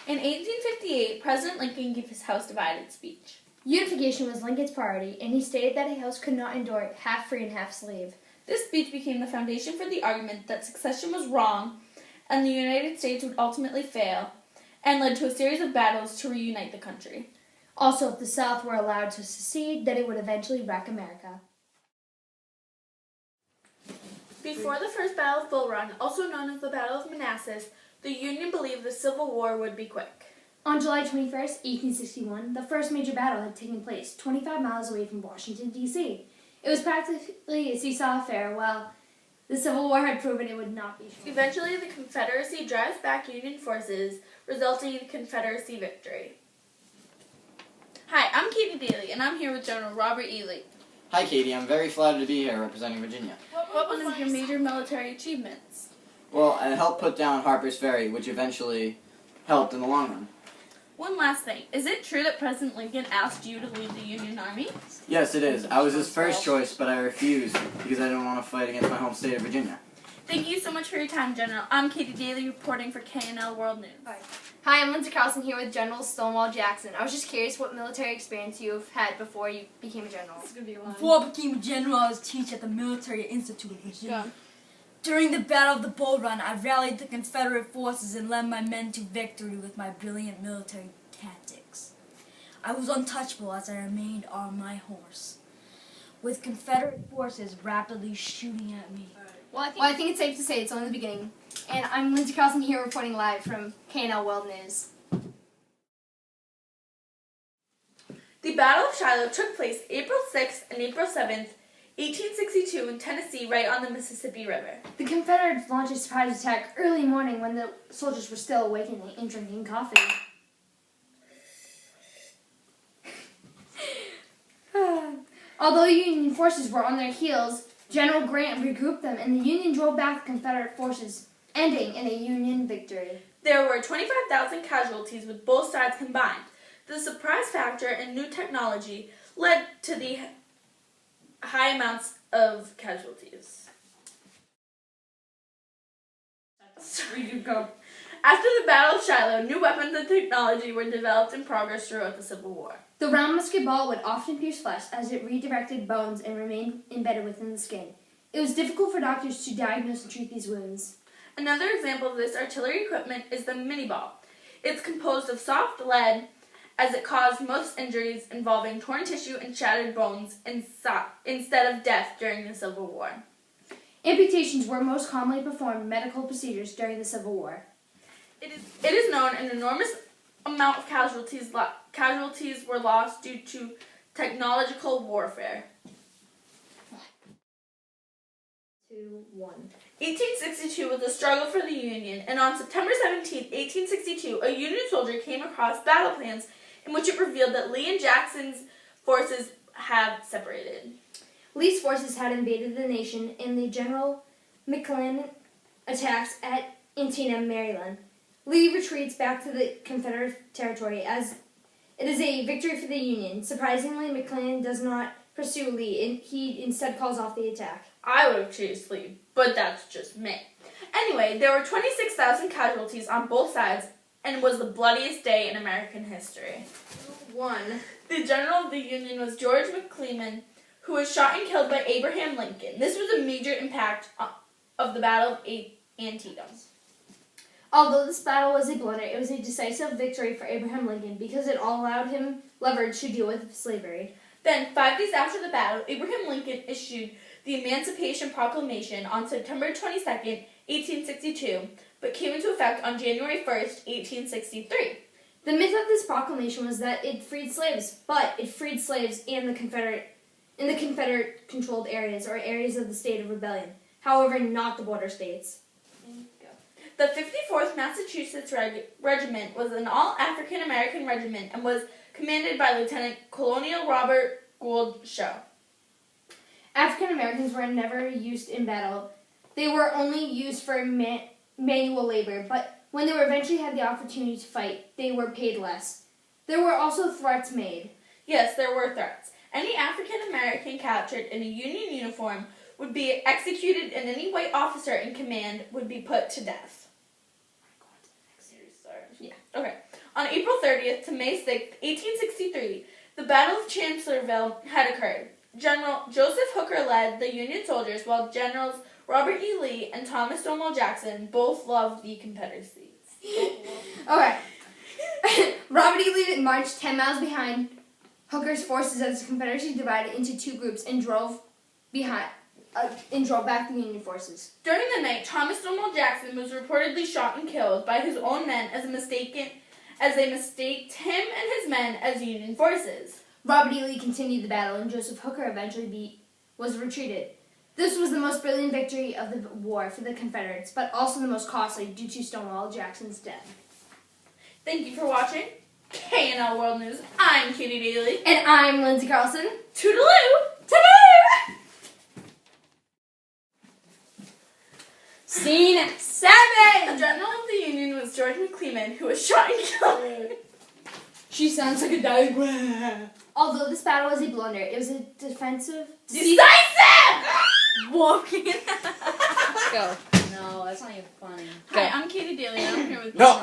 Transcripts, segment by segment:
In 1858, President Lincoln gave his House divided speech. Unification was Lincoln's priority, and he stated that a house could not endure half free and half slave. This speech became the foundation for the argument that secession was wrong and the United States would ultimately fail, and led to a series of battles to reunite the country. Also, if the South were allowed to secede, then it would eventually wreck America. Before the First Battle of Bull Run, also known as the Battle of Manassas, the Union believed the Civil War would be quick. On July 21st, 1861, the first major battle had taken place 25 miles away from Washington, D.C. It was practically a seesaw affair, while the Civil War had proven it would not be short. Eventually, the Confederacy drives back Union forces, resulting in Confederacy victory. Hi, I'm Katie Daly, and I'm here with General Robert E. Lee. Hi, Katie. I'm very flattered to be here representing Virginia. What was one of your major military achievements? Well, I helped put down Harper's Ferry, which eventually helped in the long run. One last thing. Is it true that President Lincoln asked you to lead the Union Army? Yes, it is. I was his first choice, but I refused because I didn't want to fight against my home state of Virginia. Thank you so much for your time, General. I'm Katie Daly reporting for KNL World News. Hi, I'm Lindsay Carlson here with General Stonewall Jackson. I was just curious what military experience you've had before you became a general. Before I became a general, I was teaching at the Military Institute of Virginia. Go. During the Battle of the Bull Run, I rallied the Confederate forces and led my men to victory with my brilliant military tactics. I was untouchable as I remained on my horse, with Confederate forces rapidly shooting at me. Well, I think it's safe to say it's only the beginning. And I'm Lindsay Carlson here reporting live from KNL World News. The Battle of Shiloh took place April 6th and April 7th, 1862 in Tennessee, right on the Mississippi River. The Confederates launched a surprise attack early morning when the soldiers were still awake and drinking coffee. Although Union forces were on their heels, General Grant regrouped them and the Union drove back the Confederate forces, ending in a Union victory. There were 25,000 casualties with both sides combined. The surprise factor and new technology led to the high amounts of casualties. After the Battle of Shiloh, new weapons and technology were developed and progressed throughout the Civil War. The round musket ball would often pierce flesh as it redirected bones and remained embedded within the skin. It was difficult for doctors to diagnose and treat these wounds. Another example of this artillery equipment is the mini ball. It's composed of soft lead, as it caused most injuries involving torn tissue and shattered bones instead of death during the Civil War. Amputations were most commonly performed medical procedures during the Civil War. It is known an enormous amount of casualties were lost due to technological warfare. 2, 1. 1862 was a struggle for the Union, and on September 17, 1862, a Union soldier came across battle plans in which it revealed that Lee and Jackson's forces had separated. Lee's forces had invaded the nation in the General McClellan attacks at Antietam, Maryland. Lee retreats back to the Confederate territory as it is a victory for the Union. Surprisingly, McClellan does not pursue Lee. He instead calls off the attack. I would have chased Lee, but that's just me. Anyway, there were 26,000 casualties on both sides, and it was the bloodiest day in American history. 1. The general of the Union was George McClellan, who was shot and killed by Abraham Lincoln. This was a major impact of the Battle of Antietam. Although this battle was a blunder, it was a decisive victory for Abraham Lincoln because it allowed him leverage to deal with slavery. Then, 5 days after the battle, Abraham Lincoln issued the Emancipation Proclamation on September 22, 1862, but came into effect on January 1, 1863. The myth of this proclamation was that it freed slaves, but it freed slaves in the Confederate-controlled areas or areas of the state of rebellion. However, not the border states. The 54th Massachusetts Regiment was an all-African American regiment and was commanded by Lieutenant Colonel Robert Gould Shaw. African Americans were never used in battle. They were only used for manual labor, but when they eventually had the opportunity to fight, they were paid less. There were also threats made. Yes, there were threats. Any African American captured in a Union uniform would be executed, and any white officer in command would be put to death. Yeah. Okay. 30th to May 6th, 1863, the Battle of Chancellorsville had occurred. General Joseph Hooker led the Union soldiers, while Generals Robert E. Lee and Thomas Stonewall Jackson both loved the Confederacy. Okay. Robert E. Lee marched 10 miles behind Hooker's forces as the Confederacy divided into two groups and drove back the Union forces. During the night, Thomas Stonewall Jackson was reportedly shot and killed by his own men as they mistaked him and his men as Union forces. Robert E. Lee continued the battle, and Joseph Hooker eventually was retreated. This was the most brilliant victory of the war for the Confederates, but also the most costly due to Stonewall Jackson's death. Thank you for watching KNL World News. I'm Katie Daly. And I'm Lindsay Carlson. Toodaloo! Toodaloo! Scene 7! The General of the Union was George McClellan, who was shot and killed. She sounds like a diagram. Although this battle was a blunder, it was a defensive... Decisive! Walking. Go. No, that's not even funny. Hi, I'm Katie Daly, and I'm here with No,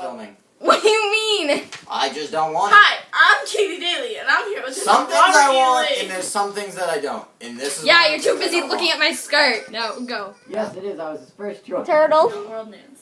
filming. What do you mean? I just don't want it. Hi, I'm Katie Daly, and I'm here with Some things Robert I E. want, Lee. and there's some things that I don't. And this is Yeah, one you're of too the things busy I don't looking want. at my skirt. No, go. Yes, it is. I was his first choice. Turtle. World News.